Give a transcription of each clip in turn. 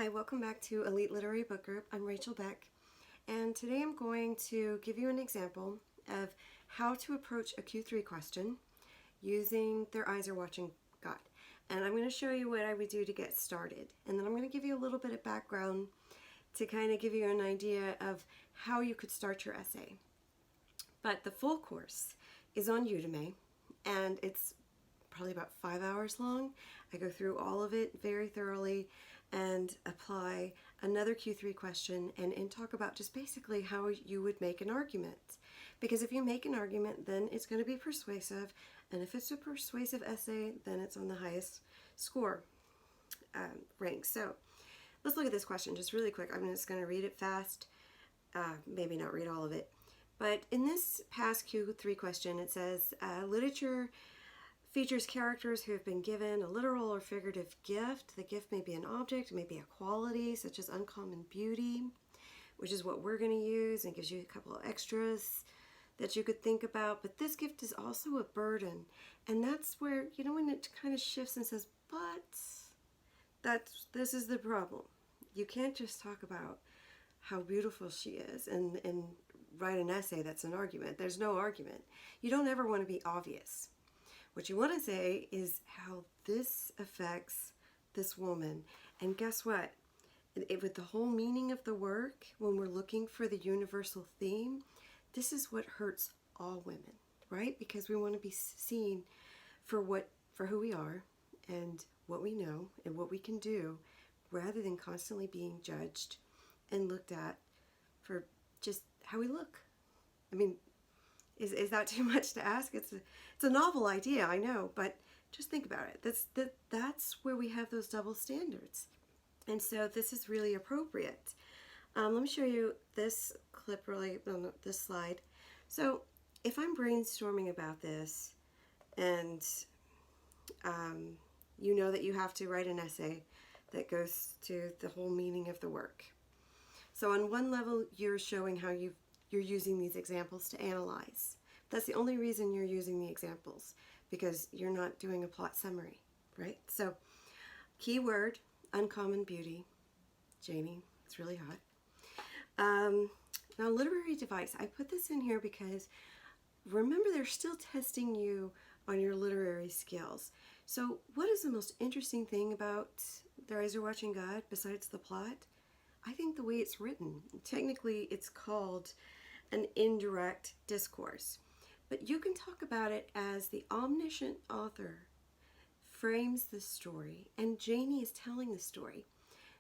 Hi, welcome back to Elite Literary Book Group. I'm Rachel Beck, and today I'm going to give you an example of how to approach a Q3 question using Their Eyes Are Watching God. And I'm going to show you what I would do to get started. And then I'm going to give you a little bit of background to kind of give you an idea of how you could start your essay. But the full course is on Udemy, and it's probably about 5 hours long. I go through all of it very thoroughly and apply another Q3 question and talk about just basically how you would make an argument. Because if you make an argument, then it's going to be persuasive, and if it's a persuasive essay, then it's on the highest score rank. So let's look at this question just really quick. I'm just going to read it fast, maybe not read all of it. But in this past Q3 question, it says, literature features characters who have been given a literal or figurative gift. The gift may be an object, it may be a quality, such as uncommon beauty, which is what we're going to use, and gives you a couple of extras that you could think about. But this gift is also a burden, and that's where, you know, when it kind of shifts and says, but this is the problem. You can't just talk about how beautiful she is and write an essay that's an argument. There's no argument. You don't ever want to be obvious. What you want to say is how this affects this woman. And guess what? With the whole meaning of the work, when we're looking for the universal theme, this is what hurts all women, right? Because we want to be seen for who we are and what we know and what we can do, rather than constantly being judged and looked at for just how we look. I mean, is that too much to ask? It's a novel idea, I know, but just think about it. That's where we have those double standards. And so this is really appropriate. Let me show you this clip this slide. So if I'm brainstorming about this, and you know that you have to write an essay that goes to the whole meaning of the work. So on one level, you're showing how you're using these examples to analyze. That's the only reason you're using the examples, because you're not doing a plot summary, right? So, keyword, uncommon beauty. Janie, it's really hot. Now, literary device. I put this in here because, remember, they're still testing you on your literary skills. So, what is the most interesting thing about Their Eyes Are Watching God besides the plot? I think the way it's written. Technically, it's called an indirect discourse. But you can talk about it as the omniscient author frames the story, and Janie is telling the story.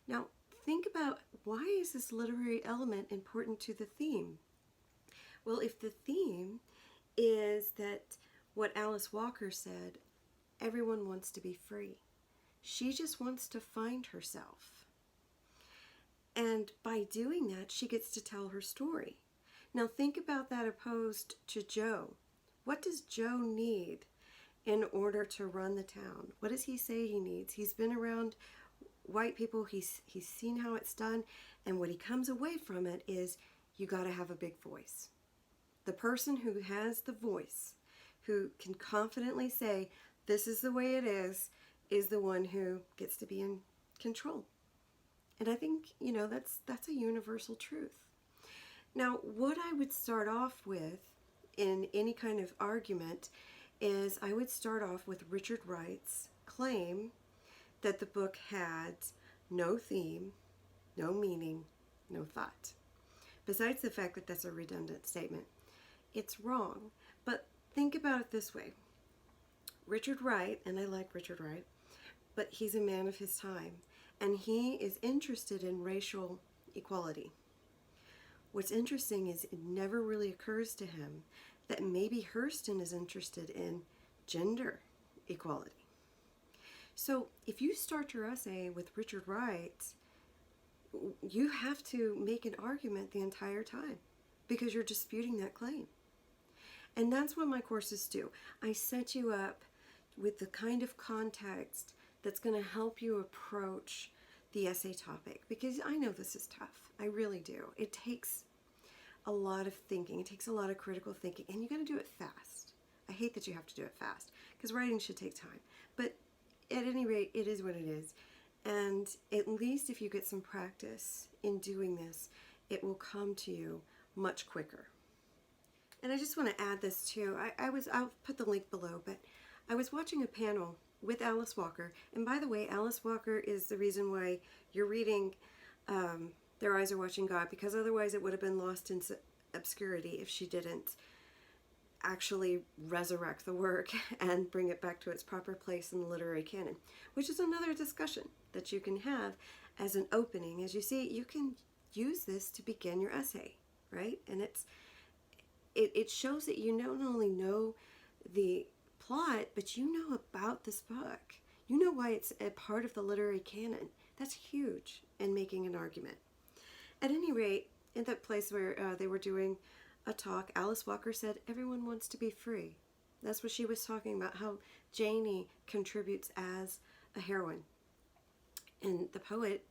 Now, think about, why is this literary element important to the theme? Well, if the theme is that what Alice Walker said, everyone wants to be free. She just wants to find herself. And by doing that, she gets to tell her story. Now think about that opposed to Joe. What does Joe need in order to run the town? What does he say he needs? He's been around white people, he's seen how it's done, and what he comes away from it is, you got to have a big voice. The person who has the voice, who can confidently say, this is the way it is the one who gets to be in control. And I think, you know, that's a universal truth. Now, what I would start off with in any kind of argument is, I would start off with Richard Wright's claim that the book had no theme, no meaning, no thought. Besides the fact that that's a redundant statement, it's wrong. But think about it this way. Richard Wright, and I like Richard Wright, but he's a man of his time, and he is interested in racial equality. What's interesting is it never really occurs to him that maybe Hurston is interested in gender equality. So if you start your essay with Richard Wright, you have to make an argument the entire time, because you're disputing that claim. And that's what my courses do. I set you up with the kind of context that's going to help you approach the essay topic, because I know this is tough. I really do. It takes a lot of thinking. It takes a lot of critical thinking, and you got to do it fast. I hate that you have to do it fast, because writing should take time. But at any rate, it is what it is. And at least if you get some practice in doing this, it will come to you much quicker. And I just want to add this too. I'll put the link below, but I was watching a panel with Alice Walker. And by the way, Alice Walker is the reason why you're reading Their Eyes Are Watching God, because otherwise it would have been lost in obscurity if she didn't actually resurrect the work and bring it back to its proper place in the literary canon, which is another discussion that you can have as an opening. As you see, you can use this to begin your essay, right? And it shows that you not only know the plot, but you know about this book. You know why it's a part of the literary canon. That's huge in making an argument. At any rate, in that place where they were doing a talk, Alice Walker said, everyone wants to be free. That's what she was talking about, how Janie contributes as a heroine. And the poet,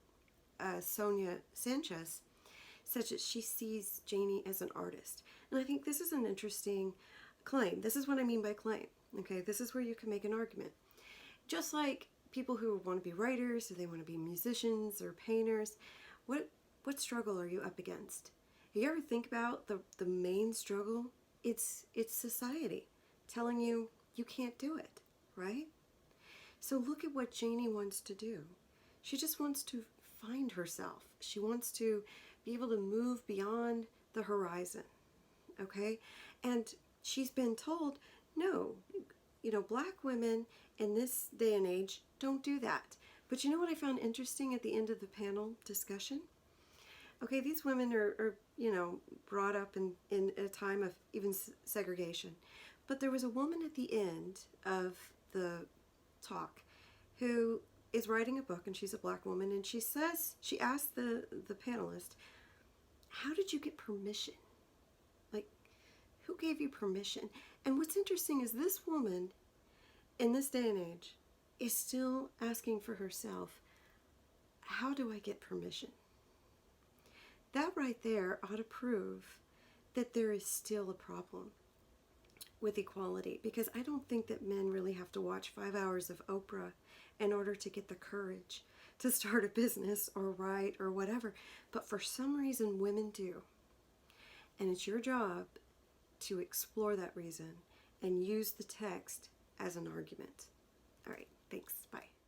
Sonia Sanchez, said that she sees Janie as an artist. And I think this is an interesting claim. This is what I mean by claim. Okay, this is where you can make an argument. Just like people who want to be writers, or they want to be musicians or painters, what struggle are you up against? You ever think about the main struggle? It's society telling you you can't do it, right? So look at what Janie wants to do. She just wants to find herself. She wants to be able to move beyond the horizon, okay? And she's been told, no, black women in this day and age don't do that. But you know what I found interesting at the end of the panel discussion? Okay, these women are brought up in a time of even segregation. But there was a woman at the end of the talk who is writing a book, and she's a black woman, and she asked the panelist, how did you get permission? Like, who gave you permission? And what's interesting is this woman, in this day and age, is still asking for herself, how do I get permission? That right there ought to prove that there is still a problem with equality, because I don't think that men really have to watch 5 hours of Oprah in order to get the courage to start a business or write or whatever. But for some reason, women do. And it's your job to explore that reason and use the text as an argument. All right, thanks. Bye.